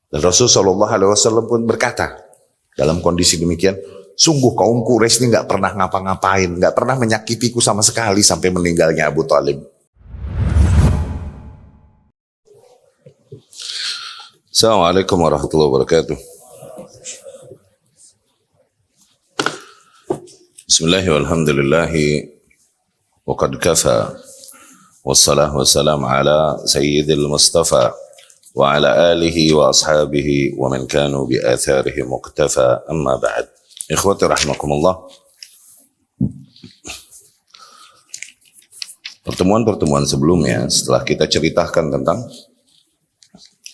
Dan Rasul Shallallahu Alaihi Wasallam pun berkata dalam kondisi demikian, sungguh kaum Quraisy ini nggak pernah ngapa-ngapain, nggak pernah menyakitiku sama sekali sampai meninggalnya Abu Talib. Assalamualaikum warahmatullahi wabarakatuh. Bismillahirrahmanirrahim. Wa qad kafa. Wassalatu wassalamu ala sayyidil Mustafa wa ala alihi wa ashabihi wa man kanu bi atharihi muqtafa, amma ba'd. Ikhwati rahimakumullah. Pertemuan-pertemuan sebelumnya setelah kita ceritakan tentang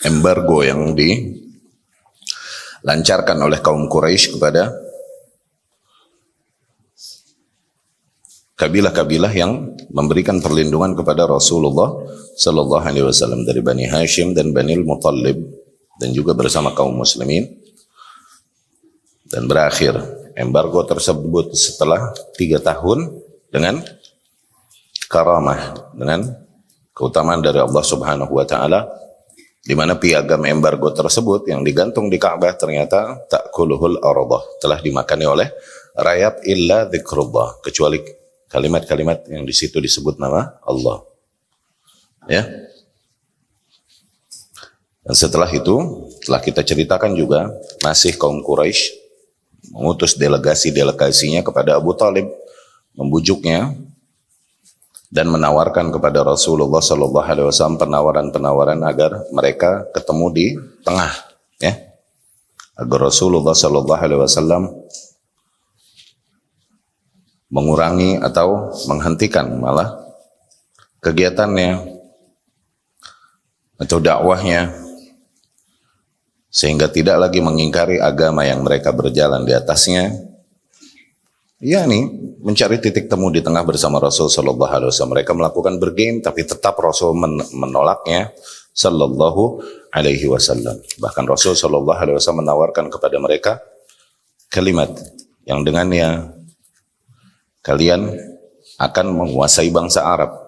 embargo yang dilancarkan oleh kaum Quraisy kepada kabilah-kabilah yang memberikan perlindungan kepada Rasulullah Sallallahu Alaihi Wasallam dari Bani Hashim dan Bani Muttalib, dan juga bersama kaum muslimin, dan berakhir embargo tersebut setelah 3 tahun dengan karamah, dengan keutamaan dari Allah Subhanahu Wa Taala, di mana piagam embargo tersebut yang digantung di Ka'bah ternyata ta'kuluhul ardah, telah dimakani oleh rakyat illa dzikrullah, kecuali kalimat-kalimat yang di situ disebut nama Allah. Ya. Dan setelah itu, telah kita ceritakan juga, masih kaum Quraisy mengutus delegasi-delegasinya kepada Abu Talib, membujuknya dan menawarkan kepada Rasulullah Sallallahu Alaihi Wasallam penawaran-penawaran agar mereka ketemu di tengah, ya, agar Rasulullah Sallallahu Alaihi Wasallam mengurangi atau menghentikan malah kegiatannya atau dakwahnya, sehingga tidak lagi mengingkari agama yang mereka berjalan di atasnya, yakni mencari titik temu di tengah bersama Rasul Sallallahu Alaihi Wasallam. Mereka melakukan bergain, tapi tetap Rasul menolaknya Sallallahu Alaihi Wasallam. Bahkan Rasul Sallallahu Alaihi Wasallam menawarkan kepada mereka kalimat yang dengannya kalian akan menguasai bangsa Arab.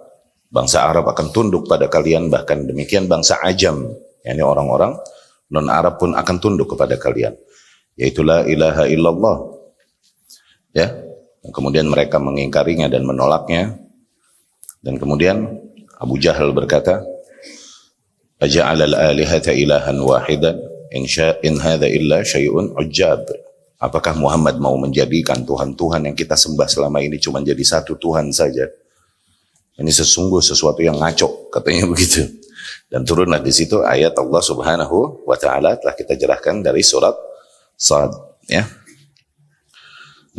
Bangsa Arab akan tunduk pada kalian, bahkan demikian bangsa Ajam, yakni orang-orang non-Arab pun akan tunduk kepada kalian. Yaitu la ilaha illallah. Ya. Dan kemudian mereka mengingkarinya dan menolaknya. Dan kemudian Abu Jahal berkata, "Aja'alal alihata ilahan wahidan in hadza illa syai'un ujjab." Apakah Muhammad mau menjadikan Tuhan-Tuhan yang kita sembah selama ini cuma jadi satu Tuhan saja? Ini sesungguh sesuatu yang ngaco, katanya begitu. Dan turunlah di situ ayat Allah Subhanahu wa Ta'ala, telah kita jelaskan dari surat Sad, ya.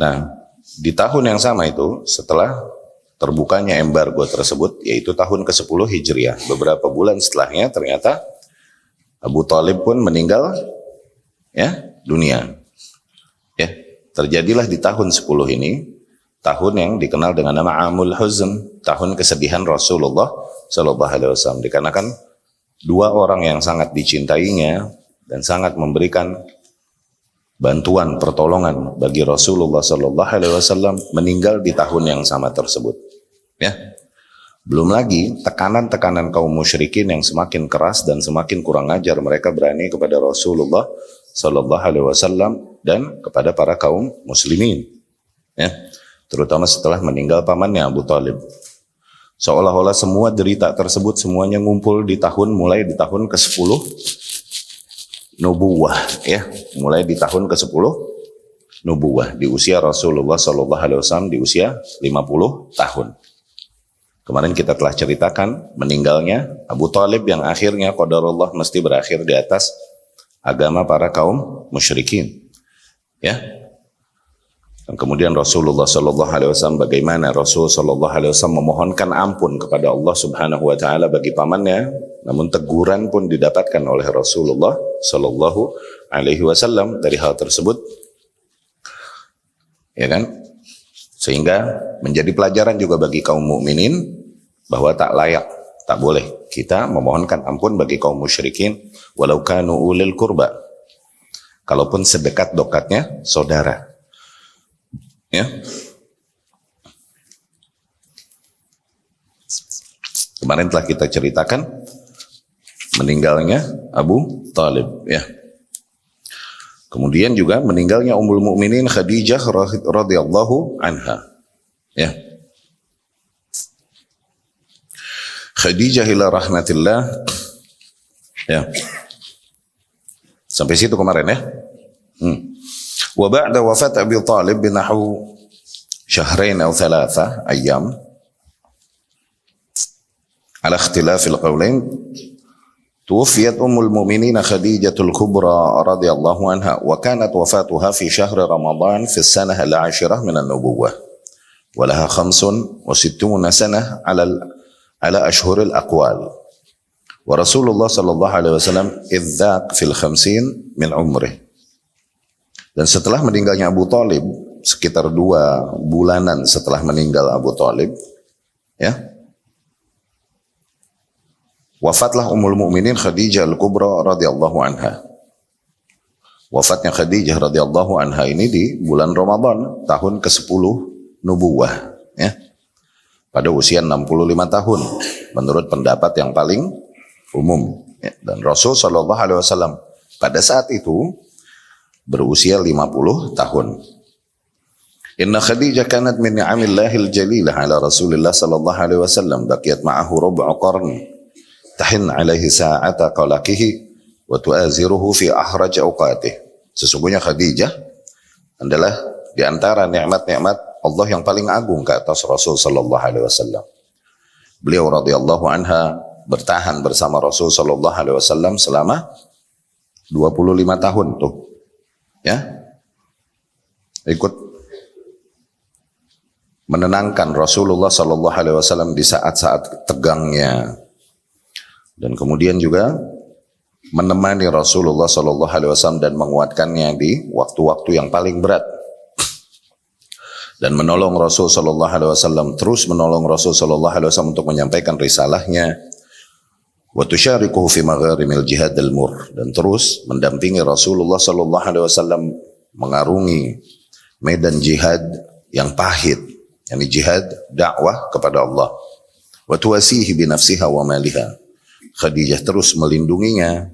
Nah, di tahun yang sama itu, setelah terbukanya embargo tersebut, yaitu tahun ke-10 Hijriah, beberapa bulan setelahnya ternyata Abu Talib pun meninggal, ya, dunia. Ya, terjadilah di tahun 10 ini, tahun yang dikenal dengan nama Amul Huzn, tahun kesedihan Rasulullah Sallallahu Alaihi Wasallam, dikarenakan 2 orang yang sangat dicintainya dan sangat memberikan bantuan pertolongan bagi Rasulullah Sallallahu Alaihi Wasallam meninggal di tahun yang sama tersebut. Ya, belum lagi tekanan-tekanan kaum musyrikin yang semakin keras dan semakin kurang ajar mereka berani kepada Rasulullah Sallallahu Alaihi Wasallam dan kepada para kaum muslimin, ya, terutama setelah meninggal pamannya Abu Talib. Seolah-olah semua derita tersebut semuanya ngumpul mulai di tahun ke-10 nubuwah, ya, mulai di tahun ke-10 nubuwah, di usia Rasulullah Sallallahu Alaihi Wasallam di usia 50 tahun. Kemarin kita telah ceritakan meninggalnya Abu Talib yang akhirnya qadarullah mesti berakhir di atas agama para kaum musyrikin, ya. Dan kemudian Rasulullah Sallallahu Alaihi Wasallam, bagaimana Rasul Sallallahu Alaihi Wasallam memohonkan ampun kepada Allah Subhanahu Wa Taala bagi pamannya, namun teguran pun didapatkan oleh Rasulullah Sallallahu Alaihi Wasallam dari hal tersebut, ya kan? Sehingga menjadi pelajaran juga bagi kaum mukminin bahwa tak layak, tak boleh kita memohonkan ampun bagi kaum musyrikin walau kanu ulil kurba, kalaupun sedekat-dekatnya saudara, ya. Kemarin telah kita ceritakan meninggalnya Abu Talib, ya. Kemudian juga meninggalnya Ummul Mukminin Khadijah radhiyallahu anha, ya. Khadijah ila rahmatillah, ya. Sampai situ kemarin, ya. Wa ba'da wafat Abi Talib binahu syahrain atau 3 ayyam ala ikhtilafil qawlain توفيت أم المؤمنين خديجة الكبرى رضي الله عنها وكانت وفاتها في شهر رمضان في السنة 10 من النبوة ولها 65 سنة على أشهر الأقوال ورسول الله صلى الله عليه وسلم إذ ذاك في 50 من عمره. Dan setelah meninggalnya Abu Talib, sekitar 2 bulanan setelah meninggal Abu Talib, ya, wafatlah Ummul Mukminin Khadijah Al-Kubra radhiyallahu anha. Wafatnya Khadijah radhiyallahu anha ini di bulan Ramadan tahun ke-10 nubuwah, ya. Pada usia 65 tahun menurut pendapat yang paling umum, ya. Dan Rasul sallallahu alaihi wasallam pada saat itu berusia 50 tahun. Inna Khadijah kanat min ni'amillahil jalilah ala Rasulillah sallallahu alaihi wasallam baqiyat ma'ahu rub'u qarni tahin alaihi sa'ata qalaqihi wa tu'aziruhu fi ahraj awqatih. Sesungguhnya Khadijah adalah di antara nikmat-nikmat Allah yang paling agung ke atas Rasul sallallahu alaihi wasallam. Beliau radhiyallahu anha bertahan bersama Rasul sallallahu alaihi wasallam selama 25 tahun tuh. Ya. Ikut menenangkan Rasulullah sallallahu alaihi wasallam di saat-saat tegangnya. Dan kemudian juga menemani Rasulullah Sallallahu Alaihi Wasallam dan menguatkannya di waktu-waktu yang paling berat. Dan menolong Rasul Sallallahu Alaihi Wasallam, terus menolong Rasul Sallallahu Alaihi Wasallam untuk menyampaikan risalahnya. Wa tusyarikuhu fi magharimil jihad al-mur, dan terus mendampingi Rasulullah Sallallahu Alaihi Wasallam mengarungi medan jihad yang pahit, yakni jihad dakwah kepada Allah. Wa tuwasihi bi nafsiha wa maliha. Khadijah terus melindunginya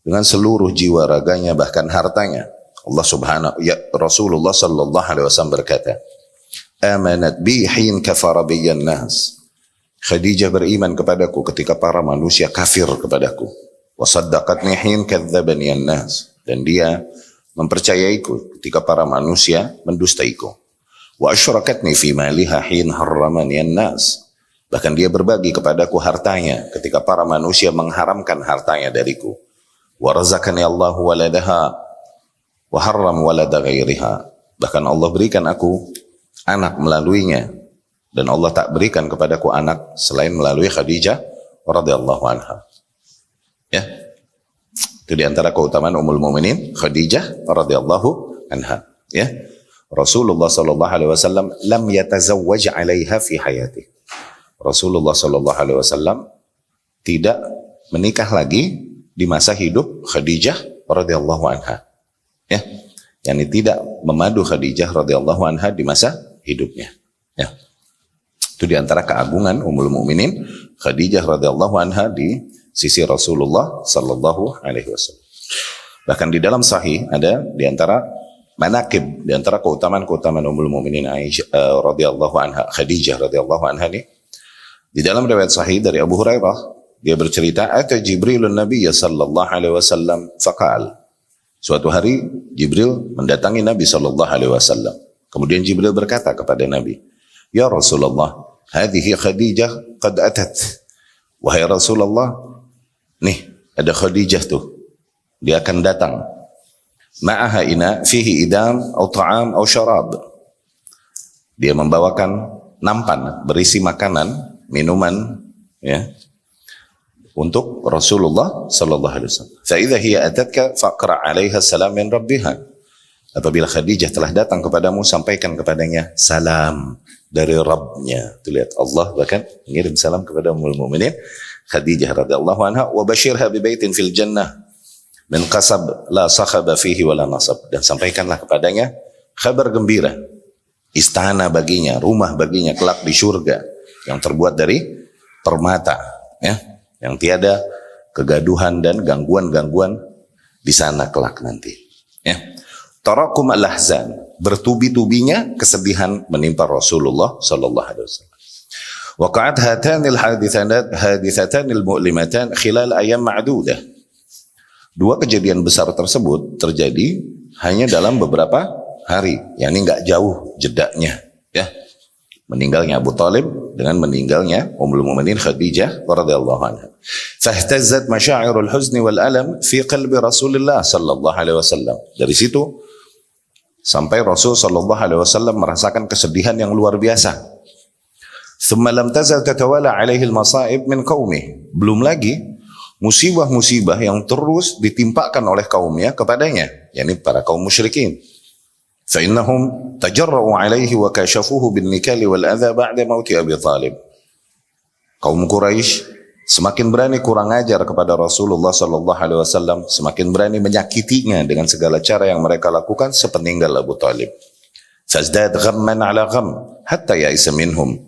dengan seluruh jiwa raganya bahkan hartanya. Allah Subhanahu ya Rasulullah sallallahu alaihi wasallam berkata, "Amanat bi hin kafara biyan nas." Khadijah beriman kepadaku ketika para manusia kafir kepadaku. Wa saddaqatni hin kadzdzabani an-nas, dan dia mempercayaiku ketika para manusia mendustaiku. Wa asyrakatni fi maliha hin harramani an-nas. Bahkan dia berbagi kepadaku hartanya ketika para manusia mengharamkan hartanya dariku. Wa razaqani Allahu waladaha wa harram walada ghairiha. Bahkan Allah berikan aku anak melaluinya, dan Allah tak berikan kepadaku anak selain melalui Khadijah radhiyallahu anha. Ya. Itu di antara keutamaan Ummul Mukminin Khadijah radhiyallahu anha, ya. Rasulullah sallallahu alaihi wasallam lam yatazawwaj 'alaiha fi hayatihi. Rasulullah Shallallahu Alaihi Wasallam tidak menikah lagi di masa hidup Khadijah radhiyallahu anha, ya, yakni tidak memadu Khadijah radhiyallahu anha di masa hidupnya, ya. Itu diantara keagungan Ummul Mukminin Khadijah radhiyallahu anha di sisi Rasulullah Shallallahu Alaihi Wasallam. Bahkan di dalam Sahih ada diantara manaqib, diantara keutamaan Ummul Mukminin Aisyah radhiyallahu anha, Khadijah radhiyallahu anha nih. Di dalam riwayat sahih dari Abu Hurairah, dia bercerita, "Ata Jibrilun Nabiyya sallallahu alaihi wasallam faqal." Suatu hari Jibril mendatangi Nabi sallallahu alaihi wasallam. Kemudian Jibril berkata kepada Nabi, "Ya Rasulullah, hadhihi Khadijah qad atat." Wahai Rasulullah, nih ada Khadijah tuh. Dia akan datang. Ma'aha ina fihi idam atau ta'am atau syarab. Dia membawakan nampan berisi makanan, minuman, ya, untuk Rasulullah sallallahu alaihi wasallam. Fa idza hiya atatka faqra 'alaiha salam min rabbiha. Apabila Khadijah telah datang kepadamu, sampaikan kepadanya salam dari Rabbnya. Tuh lihat, Allah bahkan mengirim salam kepada Ummul Mukminin Khadijah radhiyallahu anha, wa basyirha bi baitin fil jannah min qasab la sakhaba fihi wala nasab. Dan sampaikanlah kepadanya kabar gembira, istana baginya, rumah baginya kelak di surga yang terbuat dari permata, ya, yang tiada kegaduhan dan gangguan-gangguan di sana kelak nanti. Ya. Tarakum al-ahzan, bertubi-tubinya kesedihan menimpa Rasulullah sallallahu alaihi wasallam. Waqa'at hatanil hadithatanil mu'limatan khilal ayam ma'dudah. Dua kejadian besar tersebut terjadi hanya dalam beberapa hari, yakni enggak jauh jedanya, ya. Meninggalnya Abu Talib dengan meninggalnya Ummul Mukminin Khadijah radhiyallahu anha. Fahtazzat masyairul huzni wal alam fi qalbi Rasulullah sallallahu alaihi wasallam. Dari situ sampai Rasul sallallahu alaihi wasallam merasakan kesedihan yang luar biasa. Thumma lam tazal tatawala alaihi al-masa'ib min qaumih. Belum lagi musibah-musibah yang terus ditimpakan oleh kaumnya kepadanya, yakni para kaum musyrikin. فإنهم تجرؤوا عليه وكشفوه بالنكال والأذى بعد موت أبي طالب. Kaum Quraisy semakin berani kurang ajar kepada Rasulullah sallallahu alaihi wasallam, semakin berani menyakitinya dengan segala cara yang mereka lakukan sepeninggal Abu Talib. Fazdad ghamman ala gham hatta ya'isa minhum.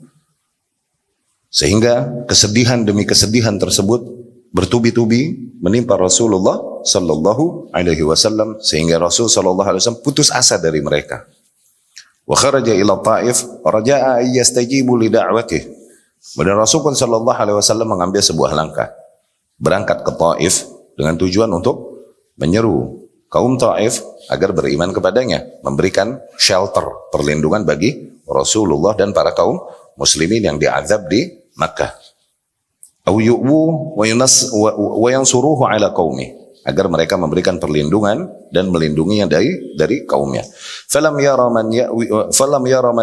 Sehingga kesedihan demi kesedihan tersebut bertubi-tubi menimpa Rasulullah sallallahu alaihi wasallam sehingga Rasul sallallahu alaihi wasallam putus asa dari mereka. Wa kharaja ila Taif raja'a ay yastajibu li da'watihi. Kemudian Rasul pun sallallahu alaihi wasallam mengambil sebuah langkah, berangkat ke Taif dengan tujuan untuk menyeru kaum Taif agar beriman kepadanya, memberikan shelter, perlindungan bagi Rasulullah dan para kaum muslimin yang diazab di Makkah. Au yu'wu wa yansuruhu ala qaumi, agar mereka memberikan perlindungan dan melindunginya dari kaumnya. Falam yara man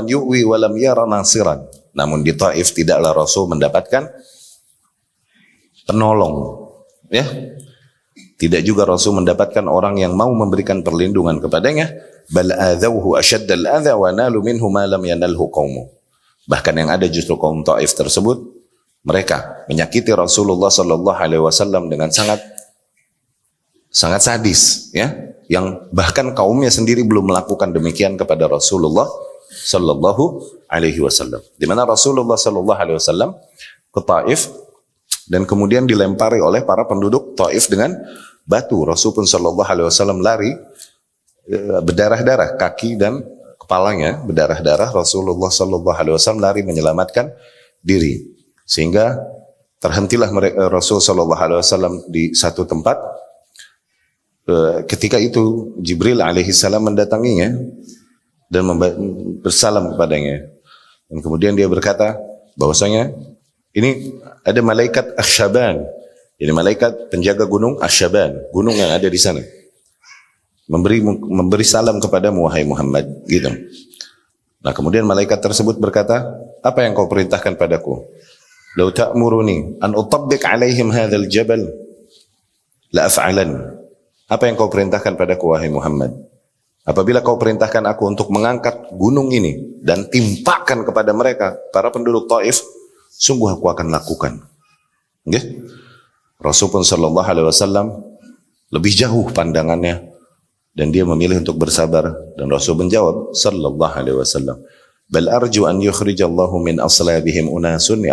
yu'wi wa lam yara nasiran. Namun di Taif tidaklah Rasul mendapatkan penolong, ya. Tidak juga Rasul mendapatkan orang yang mau memberikan perlindungan kepadanya. Bal adzawhu ashadd al-adza wa nalu minhu ma lam yanalhu qaumu. Bahkan yang ada justru kaum Taif tersebut, mereka menyakiti Rasulullah sallallahu alaihi wasallam dengan sangat sadis, ya, yang bahkan kaumnya sendiri belum melakukan demikian kepada Rasulullah sallallahu alaihi wasallam. Di mana Rasulullah sallallahu alaihi wasallam ke Taif dan kemudian dilempari oleh para penduduk Taif dengan batu. Rasul pun sallallahu alaihi wasallam lari, berdarah-darah kaki dan kepalanya berdarah-darah. Rasulullah sallallahu alaihi wasallam lari menyelamatkan diri. Sehingga terhentilah Rasul sallallahu alaihi wasallam di satu tempat. Ketika itu Jibril alaihi salam mendatanginya dan bersalam kepadanya. Dan kemudian dia berkata bahwasanya ini ada malaikat Ash-Shaban. Ini malaikat penjaga gunung Ash-Shaban, gunung yang ada di sana. Memberi salam kepadamu wahai Muhammad, gitu. Nah, kemudian malaikat tersebut berkata, "Apa yang kau perintahkan padaku? Lau ta'muruni an utabbiq alaihim hadzal jabal la af'alan." Apa yang kau perintahkan padaku wahai Muhammad? Apabila kau perintahkan aku untuk mengangkat gunung ini dan timpakan kepada mereka para penduduk Taif, sungguh aku akan lakukan. Okay? Rasul pun sallallahu alaihi wasallam lebih jauh pandangannya dan dia memilih untuk bersabar, dan Rasul menjawab sallallahu alaihi wasallam, bal arju an yukhrijallahu min aslabihim unasan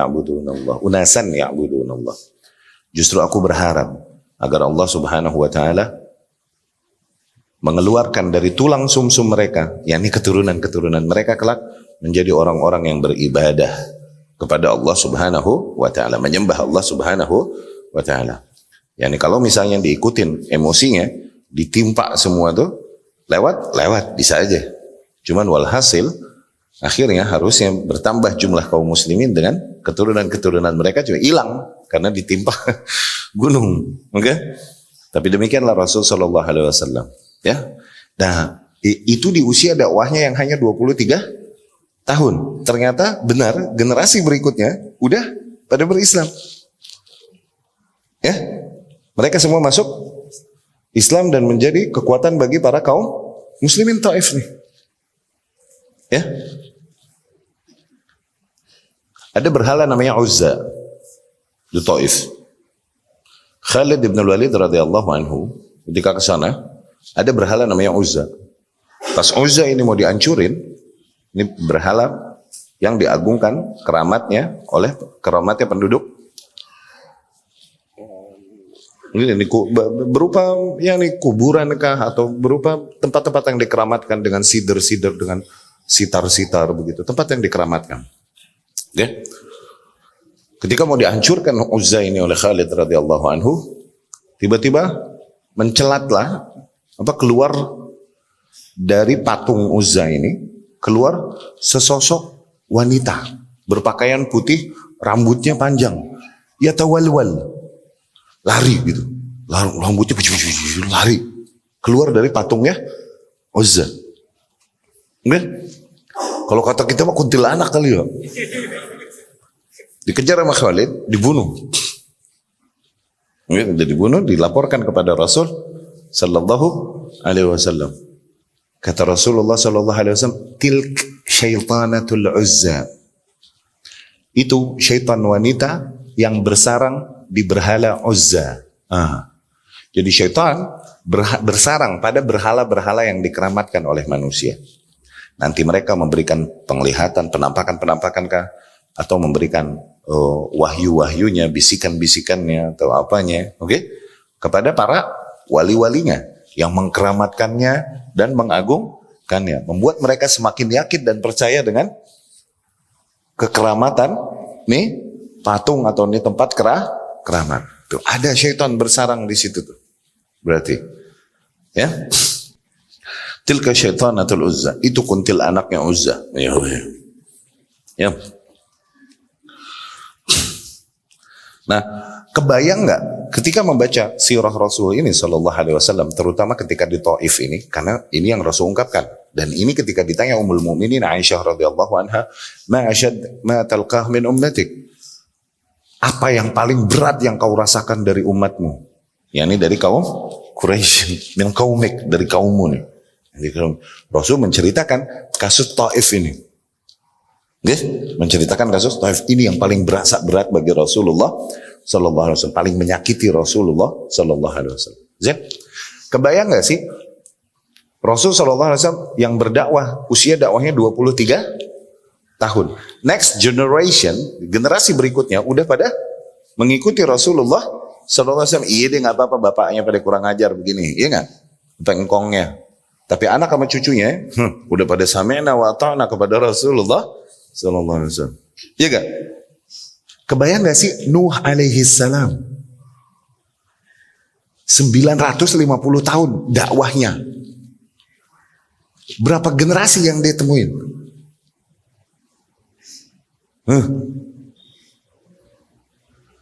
ya'budunallah. Justru aku berharap agar Allah Subhanahu wa taala mengeluarkan dari tulang sumsum mereka, yakni keturunan-keturunan mereka kelak menjadi orang-orang yang beribadah kepada Allah Subhanahu wa taala, menyembah Allah Subhanahu wa taala. Yani kalau misalnya diikutin emosinya, ditimpa semua tuh lewat bisa aja. Cuman walhasil akhirnya harusnya bertambah jumlah kaum muslimin dengan keturunan-keturunan mereka cuma hilang karena ditimpa gunung. Oke? Okay? Tapi demikianlah Rasul sallallahu alaihi wasallam, ya. Nah, itu di usia dakwahnya yang hanya 23 tahun. Ternyata benar generasi berikutnya udah pada berislam. Ya. Mereka semua masuk Islam dan menjadi kekuatan bagi para kaum muslimin Taif nih. Ya. Ada berhala namanya Uzza di Taif. Khalid bin Walid radhiyallahu anhu ketika ke sana, ada berhala namanya Uzza. Pas Uzza ini mau dihancurin, ini berhala yang diagungkan keramatnya penduduk Ini berupa ya nih kuburan kah atau berupa tempat-tempat yang dikeramatkan dengan sider-sider, dengan sitar-sitar begitu, tempat yang dikeramatkan. Ya. Ketika mau dihancurkan Uzza ini oleh Khalid radhiyallahu anhu, tiba-tiba mencelatlah keluar dari patung Uzza ini, keluar sesosok wanita berpakaian putih, rambutnya panjang, yatawalwal, lari gitu, rambutnya lari keluar dari patungnya Uzza. Kalau kata kita mah kuntilanak kali ya. Dikejar sama Khalid, dibunuh. Dia dibunuh, dilaporkan kepada Rasul sallallahu alaihi wasallam. Kata Rasulullah sallallahu alaihi wasallam, tilk syaitanatul Uzza. Itu syaitan wanita yang bersarang di berhala Uzza. Jadi syaitan bersarang pada berhala-berhala yang dikeramatkan oleh manusia. Nanti mereka memberikan penglihatan, penampakan-penampakan kah? Atau memberikan wahyu-wahyunya, bisikan-bisikannya atau apanya, kepada para wali-walinya yang mengkeramatkannya dan mengagungkannya, membuat mereka semakin yakin dan percaya dengan kekeramatan nih patung atau nih tempat keramat. Tuh ada syaitan bersarang di situ tuh. Berarti ya. Tilka syaitanatul Uzza, itu kuntil anaknya Uzza. Ya. Nah, kebayang nggak ketika membaca sirah Rasul ini sallallahu alaihi wasallam, terutama ketika di Taif ini, karena ini yang Rasul ungkapkan, dan ini ketika ditanya Ummul Mukminin Aisyah radhiyallahu anha, ma talqah min ummatik, apa yang paling berat yang kau rasakan dari umatmu? Yani dari kaum Quraisy, min qaumik, dari kaummu nih. Jadi Rasul menceritakan kasus Taif ini. Menceritakan kasus Taif ini yang paling berasa berat bagi Rasulullah sallallahu alaihi wasallam, paling menyakiti Rasulullah sallallahu alaihi wasallam. Kebayang nggak sih Rasul sallallahu alaihi wasallam yang berdakwah, usia dakwahnya 23 tahun. Next generation, generasi berikutnya udah pada mengikuti Rasulullah sallallahu alaihi wasallam. Iya deh, nggak apa-apa bapaknya pada kurang ajar begini, iya nggak? Pengkongnya. Tapi anak sama cucunya udah pada sami'na wa ata'na kepada Rasulullah sallallahu alaihi wasallam. Iya gak? Kebayang gak sih Nuh alaihi salam 950 tahun dakwahnya. Berapa generasi yang dia temuin?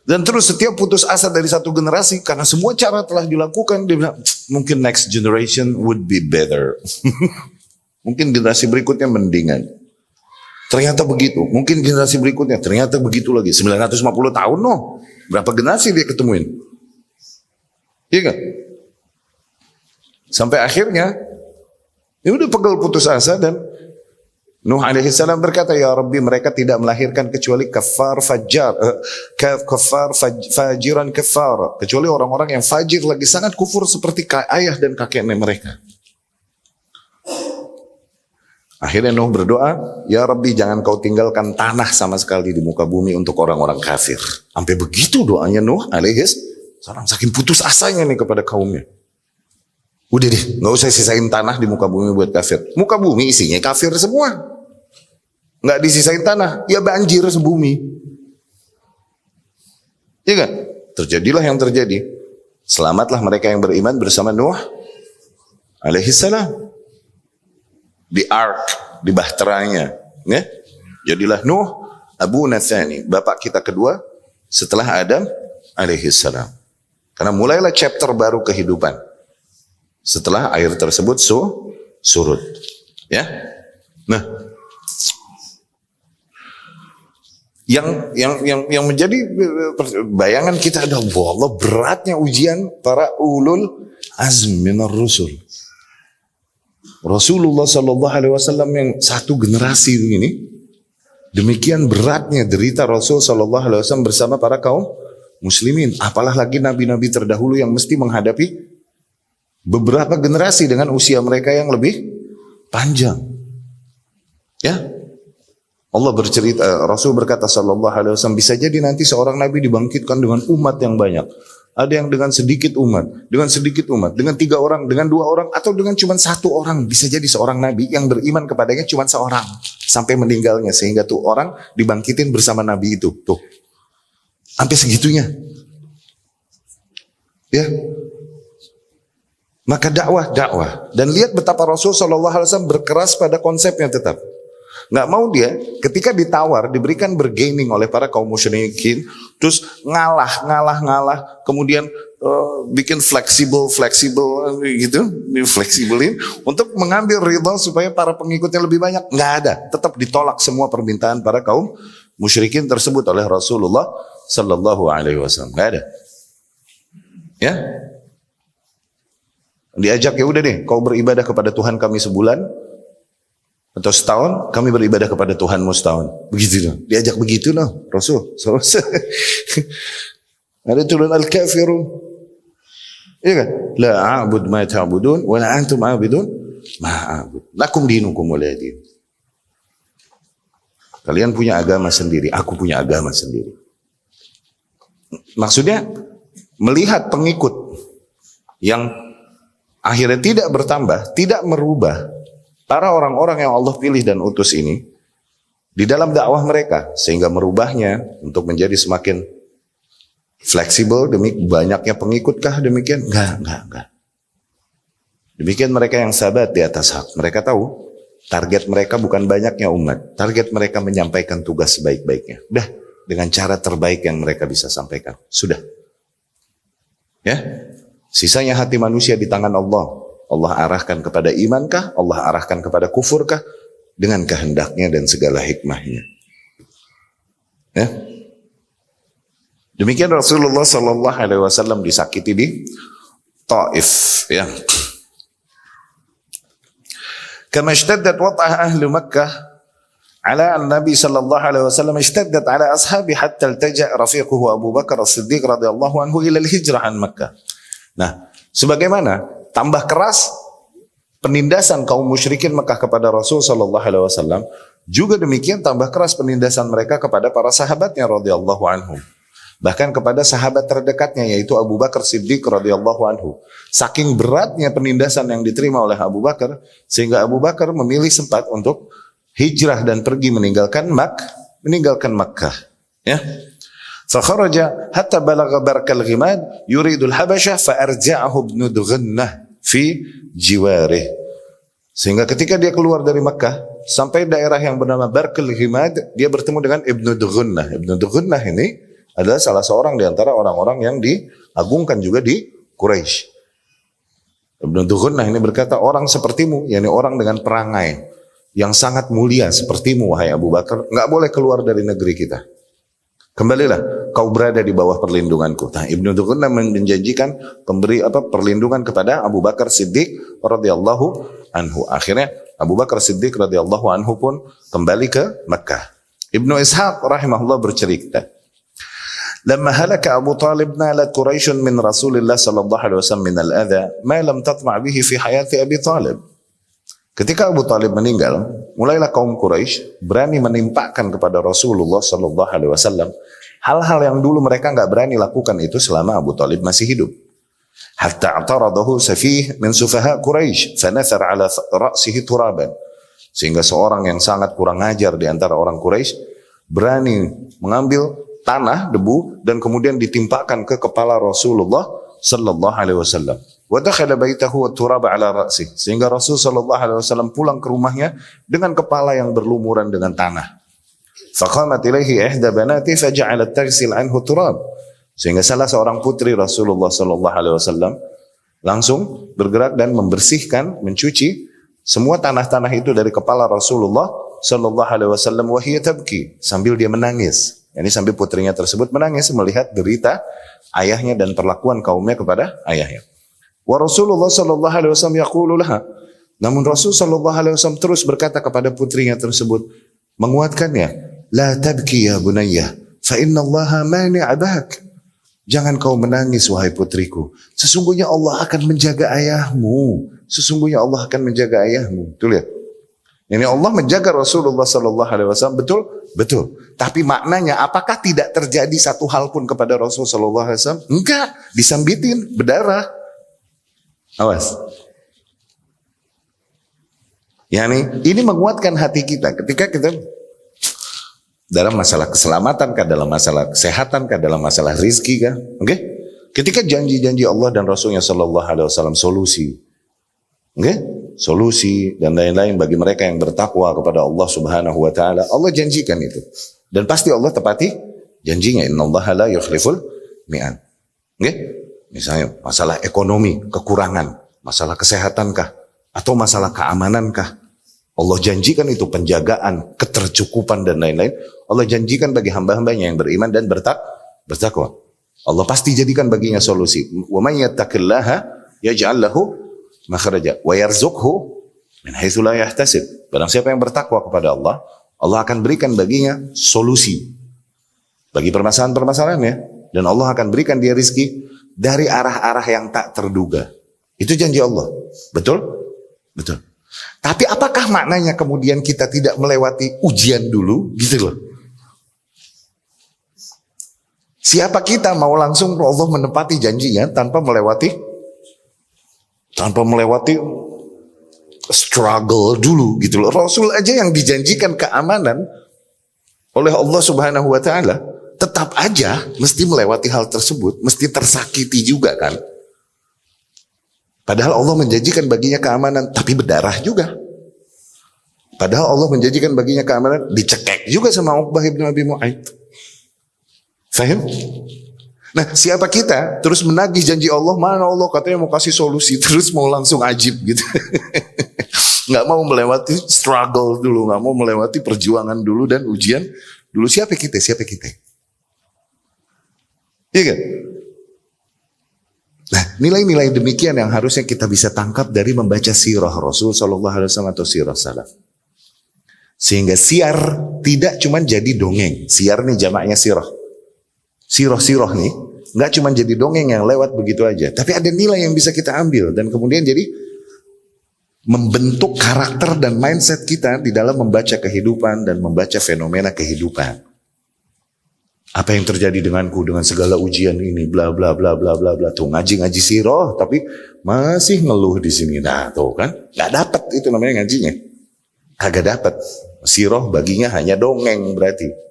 Dan terus setiap putus asa dari satu generasi karena semua cara telah dilakukan, dia bilang mungkin next generation would be better. Mungkin generasi berikutnya mendingan. Ternyata begitu. Mungkin generasi berikutnya ternyata begitu lagi. 950 tahun loh. Berapa generasi dia ketemuin? Iya kan? Sampai akhirnya ya udah pegel putus asa, dan Nuh alaihi salam berkata, ya Rabbi, mereka tidak melahirkan kecuali fajiran kafar, kecuali orang-orang yang fajir lagi sangat kufur seperti ayah dan kakek mereka. Akhirnya Nuh berdoa, ya Rabbi, jangan kau tinggalkan tanah sama sekali di muka bumi untuk orang-orang kafir. Sampai begitu doanya Nuh alaihi salam, saking putus asanya nih kepada kaumnya. Udah deh, nggak usah sisain tanah di muka bumi buat kafir. Muka bumi isinya kafir semua. Nggak disisain tanah, ya banjir sebumi. Iya kan? Terjadilah yang terjadi. Selamatlah mereka yang beriman bersama Nuh alaihi salam. Di ark, di bahteranya. Ya? Jadilah Nuh Abu Nathani, bapak kita kedua setelah Adam alaihi salam. Karena mulailah chapter baru kehidupan setelah air tersebut surut. Ya. Nah, yang menjadi bayangan kita adalah Allah beratnya ujian para ulul azm minar rusul. Rasulullah sallallahu alaihi wasallam yang satu generasi ini, demikian beratnya derita Rasul sallallahu alaihi wasallam bersama para kaum muslimin. Apalah lagi nabi-nabi terdahulu yang mesti menghadapi beberapa generasi dengan usia mereka yang lebih panjang. Ya. Allah bercerita, Rasul berkata sallallahu alaihi wasallam, bisa jadi nanti seorang nabi dibangkitkan dengan umat yang banyak. ada yang dengan sedikit umat, dengan 3 orang, dengan 2 orang, atau dengan cuma 1 orang. Bisa jadi seorang nabi yang beriman kepadanya cuma seorang sampai meninggalnya, sehingga tuh orang dibangkitin bersama nabi itu. Tuh, sampai segitunya. Ya, maka dakwah. Dan lihat betapa Rasul SAW berkeras pada konsepnya tetap. Nggak mau dia ketika ditawar, diberikan bergaining oleh para kaum musyrikin, terus ngalah, kemudian bikin fleksibel gitu, fleksibelin untuk mengambil ridha supaya para pengikutnya lebih banyak. Nggak ada, tetap ditolak semua permintaan para kaum musyrikin tersebut oleh Rasulullah Sallallahu Alaihi Wasallam. Nggak ada. Ya, diajak, ya udah deh, kau beribadah kepada Tuhan kami sebulan atau setahun, kami beribadah kepada Tuhanmu setahun. Begitu loh, diajak begitu loh Rasul. Ada turun al-kafirun, iya kan? La a'bud ma ta'budun, wa la antum a'budun ma a'bud. Lakum dinukum waliya din. Kalian punya agama sendiri, aku punya agama sendiri. Maksudnya melihat pengikut yang akhirnya tidak bertambah, tidak merubah para orang-orang yang Allah pilih dan utus ini di dalam dakwah mereka, sehingga merubahnya untuk menjadi semakin fleksibel demi banyaknya pengikutkah demikian? Enggak. Demikian mereka yang sabat di atas hak. Mereka tahu target mereka bukan banyaknya umat, target mereka menyampaikan tugas sebaik-baiknya. Udah, dengan cara terbaik yang mereka bisa sampaikan. Sudah. Ya, sisanya hati manusia di tangan Allah. Allah arahkan kepada imankah? Allah arahkan kepada kufurkah? Dengan kehendaknya dan segala hikmahnya. Ya. Demikian Rasulullah Sallallahu Alaihi Wasallam disakiti di Taif. Ya. Kama ishtaddat wat'ah ahli Makkah ala an-Nabi Sallallahu Alaihi Wasallam, ishtaddat ala ashabi hatta iltaja rafiquhu Abu Bakar As-Siddiq radhiyallahu anhu ila al-hijrah an Makkah. Nah, sebagaimana tambah keras penindasan kaum musyrikin Mekah kepada Rasul Sallallahu Alaihi Wasallam, juga demikian tambah keras penindasan mereka kepada para sahabatnya radhiyallahu anhum. Bahkan kepada sahabat terdekatnya, yaitu Abu Bakar Siddiq radhiyallahu anhu. Saking beratnya penindasan yang diterima oleh Abu Bakar, sehingga Abu Bakar memilih sempat untuk hijrah dan pergi meninggalkan Makkah. Ya. فخرج حتى بلغ برك الغماد يريد الحبشة فأرجعه ابن دغنة في جواره. Sehingga ketika dia keluar dari Makkah sampai daerah yang bernama Barkal Ghimad, dia bertemu dengan Ibnu Dughunnah. Ibnu Dughunnah ini adalah salah seorang di antara orang-orang yang diagungkan juga di Quraisy. Ibnu Dughunnah ini berkata, orang sepertimu, yakni orang dengan perangai yang sangat mulia sepertimu wahai Abu Bakar, enggak boleh keluar dari negeri kita. Kembalilah, kau berada di bawah perlindunganku. Nah, Ibnu Dughunnah menjanjikan perlindungan kepada Abu Bakar Siddiq radhiyallahu anhu. Akhirnya Abu Bakar Siddiq radhiyallahu anhu pun kembali ke Makkah. Ibnu Ishaq rahimahullah bercerita, "Lamma halaka Abu Talib nalat Quraisy min Rasulillah sallallahu alaihi wasallam min al-adha ma lam tatma' bihi fi hayati Abi Talib." Ketika Abu Talib meninggal, mulailah kaum Quraisy berani menimpakan kepada Rasulullah Sallallahu Alaihi Wasallam hal-hal yang dulu mereka nggak berani lakukan itu selama Abu Talib masih hidup. Hatta ataradahu safih min sufaha Quraisy, fanathar ala ra'sihi turaban. Sehingga seorang yang sangat kurang ajar di antara orang Quraisy berani mengambil tanah, debu, dan kemudian ditimpakan ke kepala Rasulullah Sallallahu Alaihi Wasallam. Wa dakhala baitahu wa turaba ala ra'si, sehingga Rasul sallallahu alaihi wasallam pulang ke rumahnya dengan kepala yang berlumuran dengan tanah. Faqamat ilaihi ihda banati faja'alat taghsil anhu turab, sehingga salah seorang putri Rasulullah sallallahu alaihi wasallam langsung bergerak dan membersihkan, mencuci semua tanah-tanah itu dari kepala Rasulullah sallallahu alaihi wasallam, wa hiya tabki, sambil dia menangis. Yani sambil putrinya tersebut menangis melihat derita ayahnya dan perlakuan kaumnya kepada ayahnya. Wa Rasulullah sallallahu alaihi wasallam yaqulu laha, namun Rasul sallallahu alaihi wasallam terus berkata kepada putrinya tersebut, menguatkannya, la tabki ya bunayya fa inna Allaha mani'a bak. Jangan kau menangis wahai putriku, sesungguhnya Allah akan menjaga ayahmu. Sesungguhnya Allah akan menjaga ayahmu. Tuh lihat. Ini Allah menjaga Rasulullah Sallallahu Alaihi Wasallam, betul, betul. Tapi maknanya, apakah tidak terjadi satu hal pun kepada Rasul Sallallahu Alaihi Wasallam? Enggak, disambitin, berdarah. Awas. Ini menguatkan hati kita ketika kita dalam masalah keselamatan kah, dalam masalah kesehatan kah, dalam masalah rizki kah, oke? Ketika janji-janji Allah dan Rasulnya Sallallahu Alaihi Wasallam solusi, oke? Solusi dan lain-lain bagi mereka yang bertakwa kepada Allah Subhanahu wa taala. Allah janjikan itu. Dan pasti Allah tepati janjinya. Innallaha la yukhliful mi'ad. Oke? Misalnya masalah ekonomi, kekurangan, masalah kesehatankah atau masalah keamanankah? Allah janjikan itu penjagaan, ketercukupan dan lain-lain. Allah janjikan bagi hamba-hambanya yang beriman dan bertakwa. Allah pasti jadikan baginya solusi. Wa may yattaqillaha yaj'al lahu makhraja wa yarzuqhu min haitsu la yahtasib. Barang siapa yang bertakwa kepada Allah, Allah akan berikan baginya solusi bagi permasalahan-permasalahannya, dan Allah akan berikan dia rizki dari arah-arah yang tak terduga. Itu janji Allah. Betul? Betul. Tapi apakah maknanya kemudian kita tidak melewati ujian dulu gitu loh? Siapa kita mau langsung Allah menepati janjinya tanpa melewati struggle dulu gitu loh. Rasul aja yang dijanjikan keamanan oleh Allah Subhanahu wa taala, tetap aja mesti melewati hal tersebut, mesti tersakiti juga kan. Padahal Allah menjanjikan baginya keamanan, tapi berdarah juga. Padahal Allah menjanjikan baginya keamanan, dicekek juga sama Uqbah bin Abi Mu'ayth. Faham? Nah, siapa kita terus menagih janji Allah, mana Allah katanya mau kasih solusi, terus mau langsung ajib gitu. Nggak mau melewati struggle dulu, nggak mau melewati perjuangan dulu dan ujian dulu. Siapa kita? Siapa kita? Iya kan? Nah, nilai-nilai demikian yang harusnya kita bisa tangkap dari membaca sirah Rasul Sallallahu Alaihi Wasallam atau sirah salaf. Sehingga siar tidak cuma jadi dongeng. Siar nih jamaknya sirah. Sirah-sirah nih nggak cuma jadi dongeng yang lewat begitu aja, tapi ada nilai yang bisa kita ambil dan kemudian jadi membentuk karakter dan mindset kita di dalam membaca kehidupan dan membaca fenomena kehidupan. Apa yang terjadi denganku dengan segala ujian ini, bla bla bla bla bla bla. Tuh ngaji sirah tapi masih ngeluh di sini. Nah tuh kan nggak dapat, itu namanya ngajinya kagak dapat. Sirah baginya hanya dongeng berarti.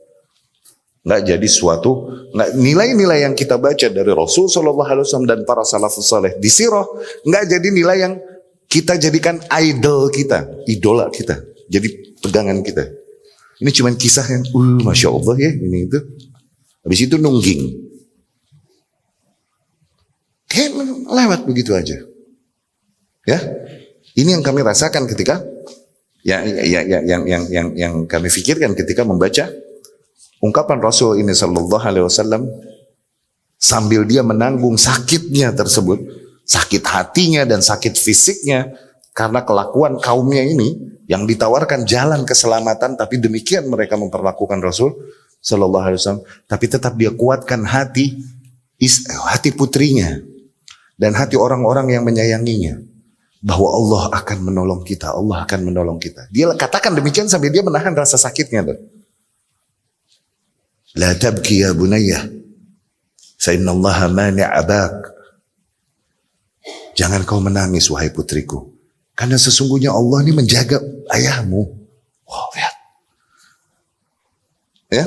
Nggak jadi suatu, nilai-nilai yang kita baca dari Rasul Sallallahu Alaihi Wasallam dan para salafus saleh di sirah nggak jadi nilai yang kita jadikan idol kita, idola kita, jadi pegangan kita. Ini cuma kisah yang, masya Allah ya ini itu. Habis itu nungging, kayak lewat begitu aja. Ya, ini yang kami rasakan ketika, yang kami pikirkan ketika membaca ungkapan Rasul ini Sallallahu Alaihi Wasallam sambil dia menanggung sakitnya tersebut, sakit hatinya dan sakit fisiknya karena kelakuan kaumnya ini yang ditawarkan jalan keselamatan, tapi demikian mereka memperlakukan Rasul Sallallahu Alaihi Wasallam. Tapi tetap dia kuatkan hati putrinya dan hati orang-orang yang menyayanginya, bahwa Allah akan menolong kita, Allah akan menolong kita. Dia katakan demikian sambil dia menahan rasa sakitnya tuh. La tabki ya bunayya, fa innallaha mani' abak. Jangan kau menangis wahai putriku, karena sesungguhnya Allah ini menjaga ayahmu. Wow, lihat. Ya.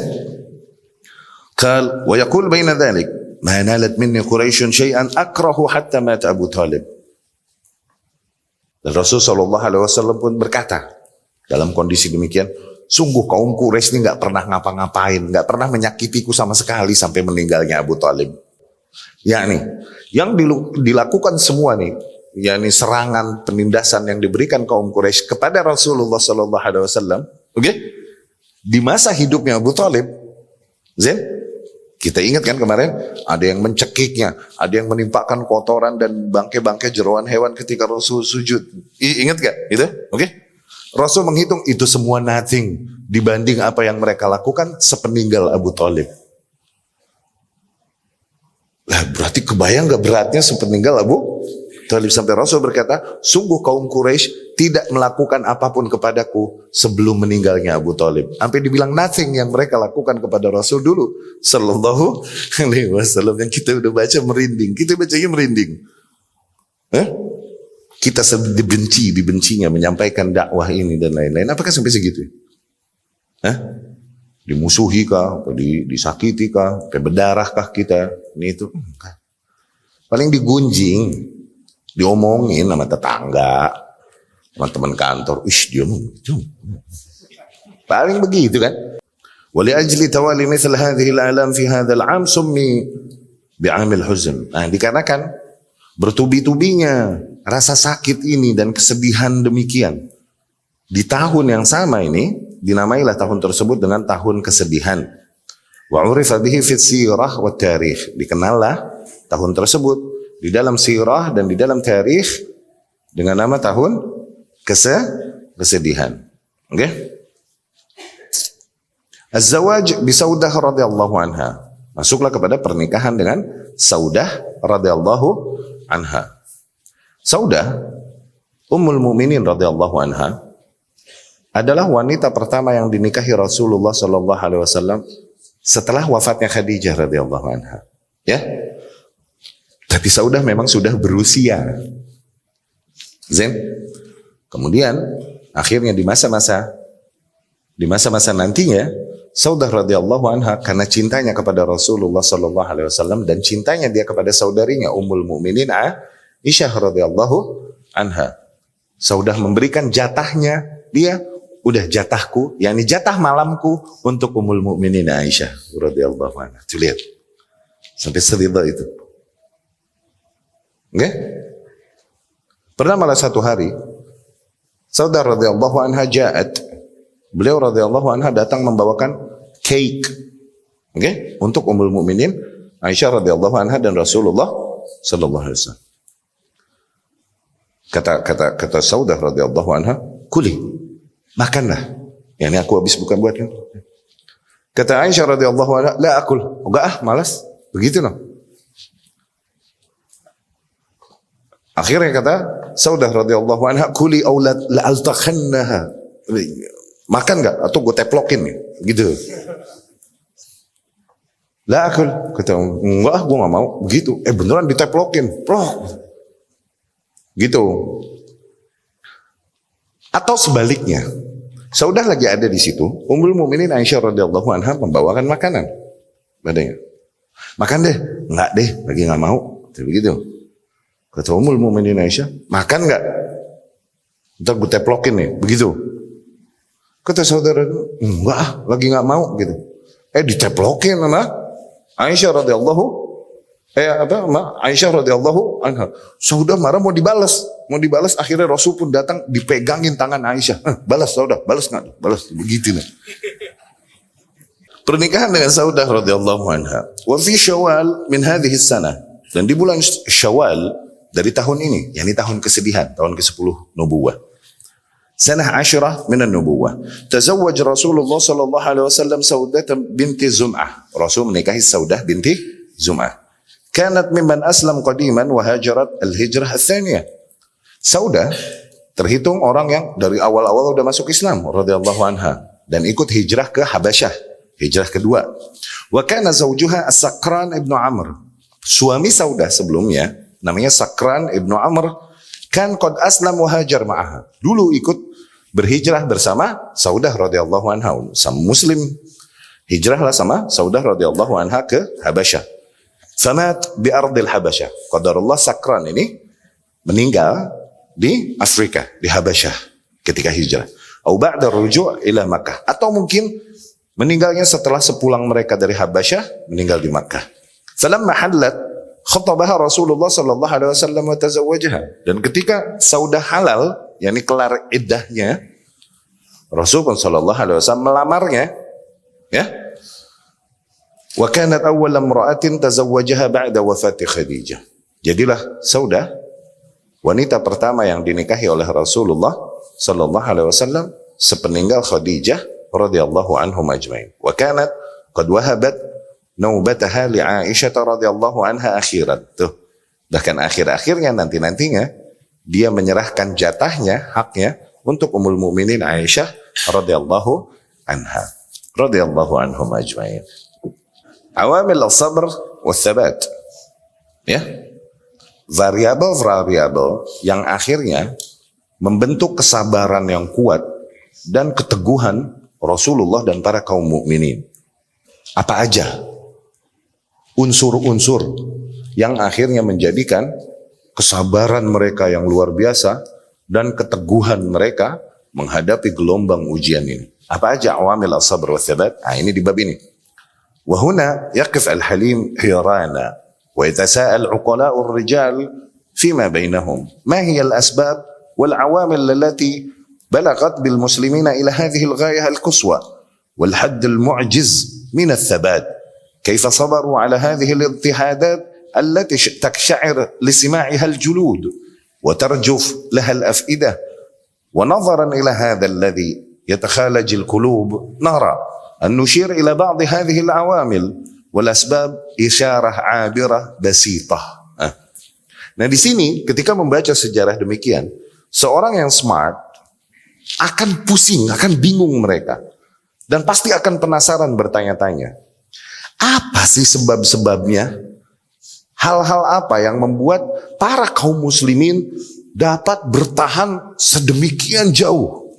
Qal wa yaqul baina dhalik ma nalat minni Quraisy syai'an akrahu hatta mat Abu Talib. Dan Rasul sallallahu alaihi wasallam pun berkata dalam kondisi demikian, sungguh kaum Quraisy ini nggak pernah ngapa-ngapain, nggak pernah menyakitiku sama sekali sampai meninggalnya Abu Talib. Yakni yang dilakukan semua nih, yakni serangan, penindasan yang diberikan kaum Quraisy kepada Rasulullah Sallallahu Alaihi Wasallam, oke? Di masa hidupnya Abu Talib, kita ingat kan kemarin ada yang mencekiknya, ada yang menimpakan kotoran dan bangkai-bangkai jeroan hewan ketika Rasul sujud. Ingat gak? Gitu, oke? Rasul menghitung itu semua nothing dibanding apa yang mereka lakukan sepeninggal Abu Talib. Lah berarti kebayang gak beratnya sepeninggal Abu Talib sampai Rasul berkata, sungguh kaum Quraisy tidak melakukan apapun kepadaku sebelum meninggalnya Abu Talib. Sampai dibilang nothing yang mereka lakukan kepada Rasul dulu. Sallallahu alaihi wasallam. Yang kita udah baca merinding. Kita bacanya merinding. Kita dibencinya menyampaikan dakwah ini dan lain-lain. Apakah sampai segitu? Dimusuhi kah? Disakiti kah? Sampai berdarah kah kita? Ini itu. Paling digunjing. Diomongin sama tetangga, sama teman kantor, dia paling begitu kan. Wali ajli tawali misal hadhihi al-alam fi hadzal 'am summi bi'amil huzn. Nah, dikarenakan bertubi-tubinya rasa sakit ini dan kesedihan demikian di tahun yang sama ini, dinamailah tahun tersebut dengan tahun kesedihan. Wa 'urifa bihi fi sirah wa tarikh. Dikenallah tahun tersebut di dalam sirah dan di dalam tarikh dengan nama tahun kesedihan. Oke? Az-zawaj bi Saudah radhiyallahu anha. Masuklah kepada pernikahan dengan Saudah radhiyallahu anha. Saudah Ummul Mukminin radhiyallahu anha adalah wanita pertama yang dinikahi Rasulullah sallallahu alaihi wasallam setelah wafatnya Khadijah radhiyallahu anha. Ya? Tapi Saudah memang sudah berusia. Zain. Kemudian akhirnya di masa-masa nantinya Saudah radhiyallahu anha karena cintanya kepada Rasulullah sallallahu alaihi wasallam dan cintanya dia kepada saudarinya Ummul Mukminin Aisyah radhiyallahu anha. Saudah memberikan jatahnya, dia udah jatahku, yakni jatah malamku untuk Ummul Mukminin Aisyah radhiyallahu anha. Tuh lihat. Sampai seridha itu. Okay? Pernah malah satu hari Saudah radhiyallahu anha ja'at. Beliau radhiyallahu anha datang membawakan cake. Okay? Untuk Ummul Mukminin Aisyah radhiyallahu anha dan Rasulullah sallallahu alaihi wasallam. Kata Saudah radhiyallahu anha, "Kuli. Makanlah. Yani aku habis bukan buat kan." Kata Aisyah radhiyallahu anha, "La akul." Enggak malas. Begitu noh. Akhirnya kata Saudah radhiyallahu anha, "Kuli aw la altakhannaha." Makan enggak atau gue teplokin nih, gitu. La akul, kata enggak, gue enggak mau. Begitu. Beneran diteplokin. Plok. Gitu. Atau sebaliknya. Saudah lagi ada di situ, Ummul Mukminin Aisyah radhiyallahu anha membawakan makanan. Badanya. Makan deh. Enggak deh, lagi enggak mau. Begitu. Kata Ummul Mukminin Aisyah, makan enggak? Ntar gue teplokin nih, begitu. Kata saudara, enggak, lagi enggak mau gitu. Diteplokin sama Aisyah radhiyallahu Aisyah radhiyallahu anha. Saudah marah mau dibalas akhirnya Rasul pun datang dipegangin tangan Aisyah. Balas Saudah, balas enggak? Balas begitu nih. Pernikahan dengan Saudah radhiyallahu anha. Wa fi Syawal min hadhihi sanah. Dan di bulan Syawal dari tahun ini, yakni tahun kesedihan, tahun ke-10 nubuwah. Sanah Asyrah minan nubuwah. Tazawwaj Rasulullah sallallahu alaihi wasallam Saudah binti Zum'ah. Rasul menikahi Saudah binti Zum'ah. Kanat mimman aslam qadiman wa hajarat al-hijrah ats-tsaniyah. Saudah terhitung orang yang dari awal-awal sudah masuk Islam radhiyallahu anha dan ikut hijrah ke Habasyah, hijrah kedua. Wa kana zawjuha As-Sakran ibnu Amr. Suami Saudah sebelumnya namanya Sakran ibnu Amr, kan qad aslam wa hajar ma'aha. Dulu ikut berhijrah bersama Saudah radhiyallahu anha, sama muslim. Hijrahlah sama Saudah radhiyallahu anha ke Habasyah. Famat bi ardil Habasyah. Qadarullah Sakran ini meninggal di Afrika, di Habasyah ketika hijrah. Au ba'da ruju' ila Makkah, atau mungkin meninggalnya setelah sepulang mereka dari Habasyah, meninggal di Makkah. Falamma halat khatabaha Rasulullah sallallahu alaihi wasallam wa tazawwajaha. Dan ketika Saudah halal, yakni kelar iddahnya, Rasul sallallahu alaihi wasallam melamarnya, ya. Wa kanat awwal imra'atin tazawwajaha ba'da wafati Khadijah. Jadilah Saudah wanita pertama yang dinikahi oleh Rasulullah sallallahu alaihi wasallam sepeninggal Khadijah radhiyallahu anhum ajmain. Wa kanat qad wahabat naubataha li Aisyah radhiyallahu anha akhiran. Tuh. Bahkan akhir-akhirnya nantinya dia menyerahkan jatahnya, haknya untuk Ummul Mukminin Aisyah radhiyallahu anha, radhiyallahu anhum ajma'in. Awamil as-sabr was-sabat. Ya. Variabel-variabel yang akhirnya membentuk kesabaran yang kuat dan keteguhan Rasulullah dan para kaum mukminin. Apa aja unsur-unsur yang akhirnya menjadikan kesabaran mereka yang luar biasa dan keteguhan mereka menghadapi gelombang ujian ini. Apa aja awamil as-sabr wa thabat? Ini di bab ini. Wa huna yaqif al-halim hirana wa yatasa'al 'uqala'u ar-rijal fima bainahum. Ma hiya al-asbab wal 'awamil allati balagat bil muslimina ila hadhihi al-ghayah al-quswa wal hadd al-mu'jiz min ath-thabat. كيف صبروا على هذه الاضطهادات التي تقشعر لسماعها الجلود وترجف لها الأفئدة ونظرا إلى هذا الذي يتخالج القلوب نرى أن نشير إلى بعض هذه العوامل والأسباب إشارة عابرة بسيطة. Nah di sini ketika membaca sejarah demikian, seorang yang smart akan pusing, akan bingung mereka, dan pasti akan penasaran bertanya-tanya. Apa sih sebab-sebabnya? Hal-hal apa yang membuat para kaum muslimin dapat bertahan sedemikian jauh?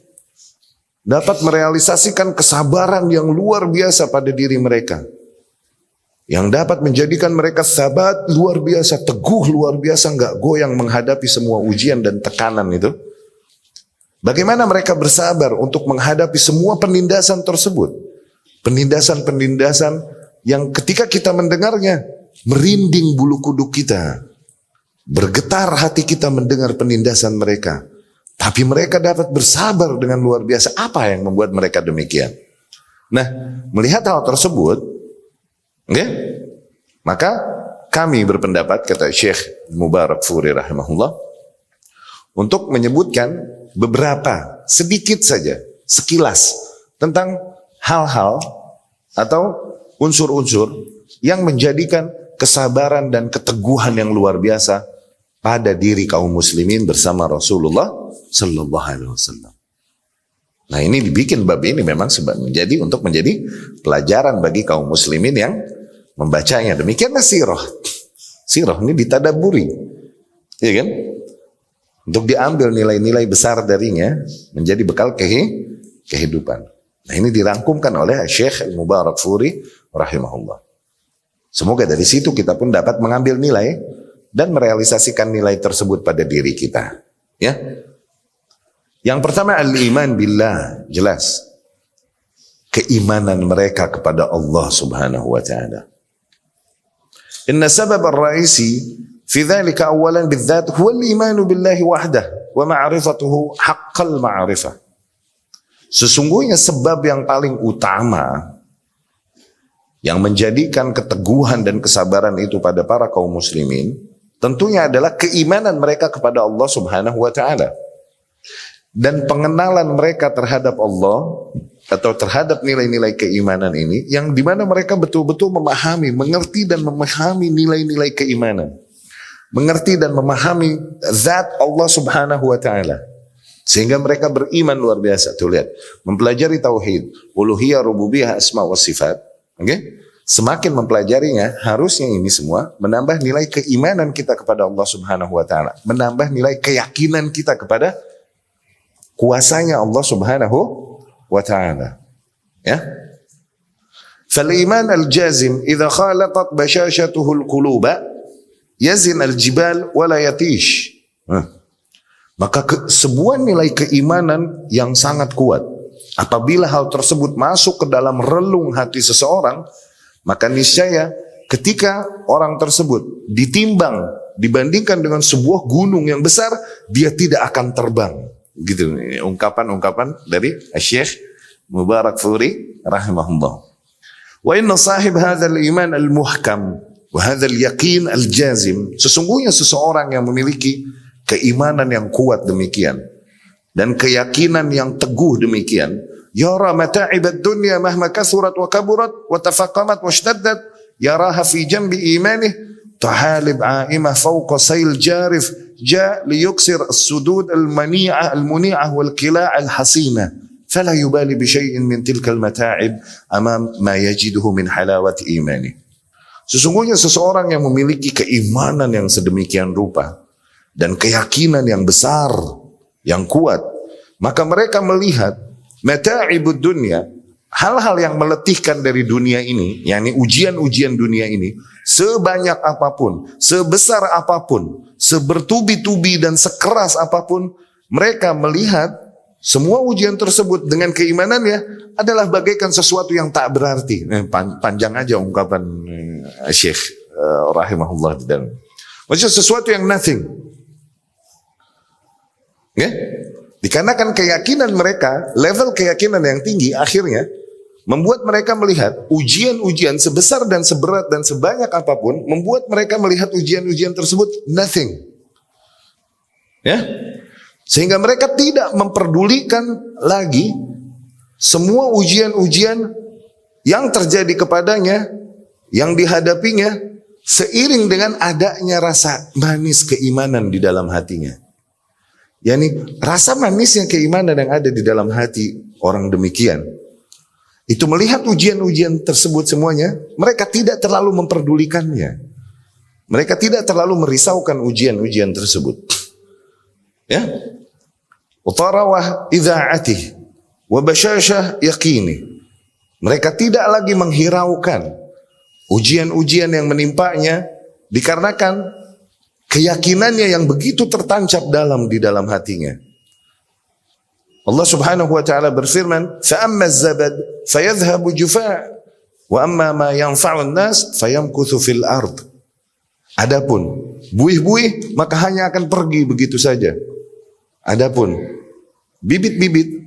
Dapat merealisasikan kesabaran yang luar biasa pada diri mereka. Yang dapat menjadikan mereka sabat luar biasa, teguh luar biasa, nggak goyang menghadapi semua ujian dan tekanan itu. Bagaimana mereka bersabar untuk menghadapi semua penindasan tersebut? Penindasan-penindasan yang ketika kita mendengarnya, merinding bulu kuduk kita. Bergetar hati kita mendengar penindasan mereka. Tapi mereka dapat bersabar dengan luar biasa. Apa yang membuat mereka demikian? Nah, melihat hal tersebut, maka kami berpendapat, kata Syekh Mubarakfuri rahimahullah, untuk menyebutkan beberapa, sedikit saja, sekilas, tentang hal-hal atau unsur-unsur yang menjadikan kesabaran dan keteguhan yang luar biasa pada diri kaum muslimin bersama Rasulullah sallallahu alaihi wasallam. Nah, ini dibikin bab ini memang untuk menjadi pelajaran bagi kaum muslimin yang membacanya. Demikianlah sirah. Sirah ini ditadaburi. Ya kan? Untuk diambil nilai-nilai besar darinya menjadi bekal kehidupan. Nah, ini dirangkumkan oleh Syekh Mubarakfuri rahimahullah. Semoga dari situ kita pun dapat mengambil nilai dan merealisasikan nilai tersebut pada diri kita. Ya. Yang pertama al-iman billah, jelas. Keimanan mereka kepada Allah Subhanahu wa taala. Inna sabab ar-ra'isi fi dhalika awalan bidzat huwa al-iman billahi wahdah wa ma'rifatuhu haqqal ma'rifah. Sesungguhnya sebab yang paling utama yang menjadikan keteguhan dan kesabaran itu pada para kaum muslimin tentunya adalah keimanan mereka kepada Allah Subhanahu wa taala. Dan pengenalan mereka terhadap Allah atau terhadap nilai-nilai keimanan ini yang dimana mereka betul-betul memahami, mengerti dan memahami nilai-nilai keimanan. Mengerti dan memahami zat Allah Subhanahu wa taala. Sehingga mereka beriman luar biasa. Tuh lihat, mempelajari tauhid, uluhiyah, rububiyah, asma wa sifat. Semakin mempelajarinya, harusnya ini semua menambah nilai keimanan kita kepada Allah Subhanahu wa taala, menambah nilai keyakinan kita kepada kuasanya Allah Subhanahu wa taala. Ya. Fal-iman al-jazim idza khalatat bashashatuhu al-quluba yazin al-jibal wa la yatish. Maka sebuah nilai keimanan yang sangat kuat, apabila hal tersebut masuk ke dalam relung hati seseorang, maka niscaya ketika orang tersebut ditimbang dibandingkan dengan sebuah gunung yang besar, dia tidak akan terbang. Gitu, ungkapan-ungkapan dari Syekh Mubarakfuri rahimahullah. Wa inna sahib hadzal iman al-muhkam wa hadzal yaqin al-jazim, sesungguhnya seseorang yang memiliki keimanan yang kuat demikian dan keyakinan yang teguh demikian, yara mata'ibad dunya mahma kasurat wa kaburat wa tafaqamat wa ishtaddat yaraha fi jambi imanih tahalib a'imah fawqa sayl jarif ja liyuksir as-sudud al-mani'ah al-muni'ah wal kila' al-hasina fala yubali bi syai'in min tilka al-mata'ib amam ma yajiduhu min halawati imani. Sesungguhnya seseorang yang memiliki keimanan yang sedemikian rupa dan keyakinan yang besar, yang kuat, maka mereka melihat mata'ibud dunya, hal-hal yang meletihkan dari dunia ini, yakni ujian-ujian dunia ini, sebanyak apapun, sebesar apapun, sebertubi-tubi dan sekeras apapun, mereka melihat semua ujian tersebut dengan keimanannya adalah bagaikan sesuatu yang tak berarti. Panjang aja ungkapan Syekh rahimahullah di dalam. Maksudnya sesuatu yang nothing. Ya? Dikarenakan keyakinan mereka, level keyakinan yang tinggi akhirnya membuat mereka melihat ujian-ujian sebesar dan seberat dan sebanyak apapun, membuat mereka melihat ujian-ujian tersebut nothing. Ya? Sehingga mereka tidak memperdulikan lagi semua ujian-ujian yang terjadi kepadanya, yang dihadapinya, seiring dengan adanya rasa manis keimanan di dalam hatinya. Yani rasa manisnya keimanan yang ada di dalam hati orang demikian, itu melihat ujian-ujian tersebut semuanya, mereka tidak terlalu memperdulikannya. Mereka tidak terlalu merisaukan ujian-ujian tersebut. Ya. Utarawah idha'atih wa basyashah yaqini. Mereka tidak lagi menghiraukan ujian-ujian yang menimpanya dikarenakan keyakinannya yang begitu tertancap dalam di dalam hatinya. Allah Subhanahu wa taala berfirman, "Fa amma az-zabad fayadhhabu jufa' wa amma ma yanfa'u an-nas fayamkuthu fil ard." Adapun buih-buih maka hanya akan pergi begitu saja. Adapun bibit-bibit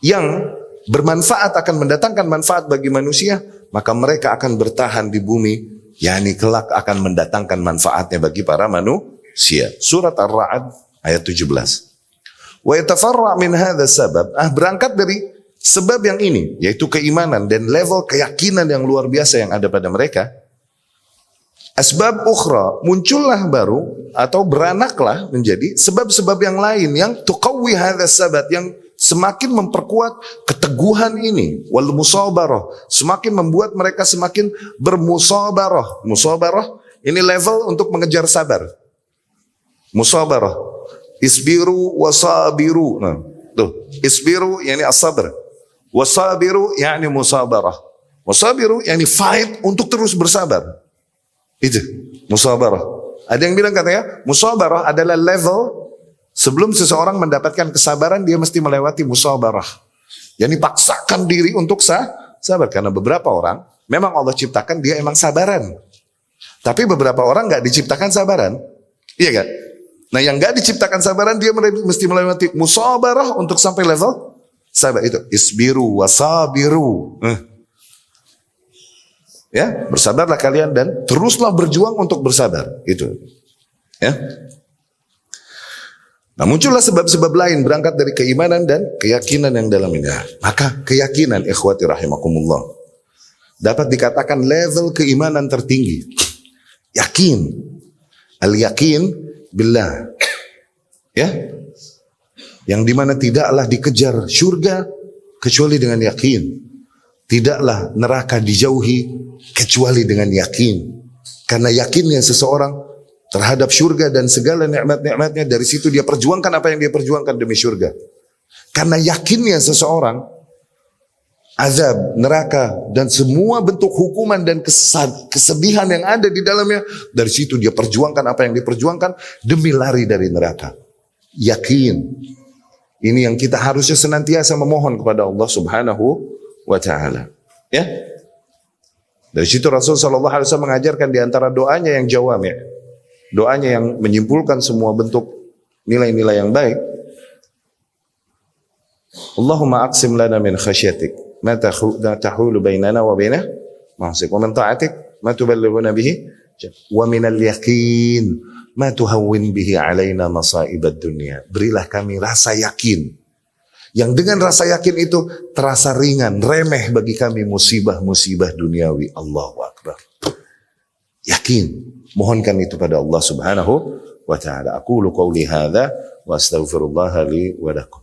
yang bermanfaat akan mendatangkan manfaat bagi manusia, maka mereka akan bertahan di bumi, yakni kelak akan mendatangkan manfaatnya bagi para manusia. Surat Ar-Ra'd ayat 17. Wa yatafarra' min hadha sabab, berangkat dari sebab yang ini, yaitu keimanan dan level keyakinan yang luar biasa yang ada pada mereka. Asbab ukhra, muncullah baru atau beranaklah menjadi sebab-sebab yang lain yang tuqawwi hadha sabat, yang semakin memperkuat keteguhan ini, wal musabarah, semakin membuat mereka semakin bermusabarah. Musabarah ini level untuk mengejar sabar. Musabarah, isbiru wasabiru. Nah, tuh, isbiru yakni as-sabr, wasabiru yakni musabarah. Musabiru yakni fight untuk terus bersabar. Itu musabarah. Ada yang bilang katanya musabarah adalah level sebelum seseorang mendapatkan kesabaran, dia mesti melewati musabarah. Yani paksakan diri untuk sabar. Karena beberapa orang memang Allah ciptakan dia emang sabaran, tapi beberapa orang nggak diciptakan sabaran. Iya kan? Nah yang nggak diciptakan sabaran dia mesti melewati musabarah untuk sampai level sabar. Itu isbiru wasabiru. Ya, bersabarlah kalian dan teruslah berjuang untuk bersabar. Itu. Ya. Nah, muncullah sebab-sebab lain berangkat dari keimanan dan keyakinan yang dalam ini. Maka keyakinan, ikhwati rahimakumullah, dapat dikatakan level keimanan tertinggi. Yakin. Al-yakin billah. Ya. Yang dimana tidaklah dikejar surga kecuali dengan yakin. Tidaklah neraka dijauhi kecuali dengan yakin. Karena yakinnya seseorang terhadap surga dan segala nikmat-nikmatnya, dari situ dia perjuangkan apa yang dia perjuangkan demi surga. Karena yakinnya seseorang azab, neraka dan semua bentuk hukuman dan kesedihan yang ada di dalamnya, dari situ dia perjuangkan apa yang diperjuangkan demi lari dari neraka. Yakin. Ini yang kita harusnya senantiasa memohon kepada Allah Subhanahu wa taala. Ya. Dari situ Rasul sallallahu alaihi wasallam mengajarkan di antara doanya yang jawami', doanya yang menyimpulkan semua bentuk nilai-nilai yang baik. Allahumma aqsim lana min khasyatik ma tahulu bainana wa bainah ma'asik, wa min ta'atik ma tuballighuna bihi, wa min al-yaqin ma tuhawwin bihi alaina masaibad dunya. Berilah kami rasa yakin yang dengan rasa yakin itu terasa ringan, remeh bagi kami musibah-musibah duniawi. Allahu Akbar. Yakin. Mohonkan itu pada Allah Subhanahu wa taala. Aqulu qouli hadza wa astaghfirullah li wa lakum.